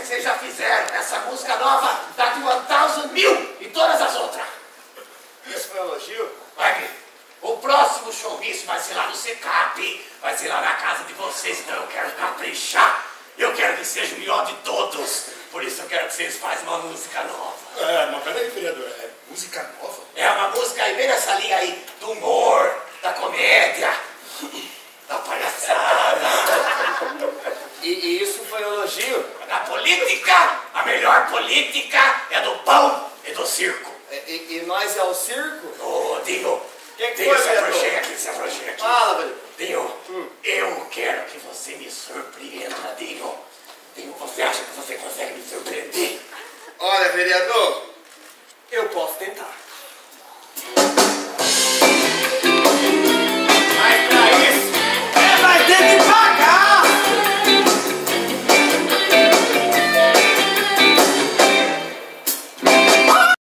que vocês já fizeram. Essa música nova tá de 1000 e todas as outras. Isso foi um elogio? Vai, o próximo showmício vai ser lá no Secap, vai ser lá na casa de vocês, então eu quero caprichar. Eu quero que seja o melhor de todos. Por isso eu quero que vocês façam uma música nova. Mas peraí, vereador, é música nova? É uma música aí bem nessa linha aí do humor, da comédia, da palhaçada. E isso foi um elogio? Na política, a melhor política é do pão e do circo. E nós é o circo? Ô, Dinho, Que Dinho, foi, se vereador? afrouxei aqui, se afrouxei aqui. Fala, vereador. Dinho, eu quero que você me surpreenda, Dinho. Dinho, você acha que você consegue me surpreender? Olha, vereador, eu posso tentar.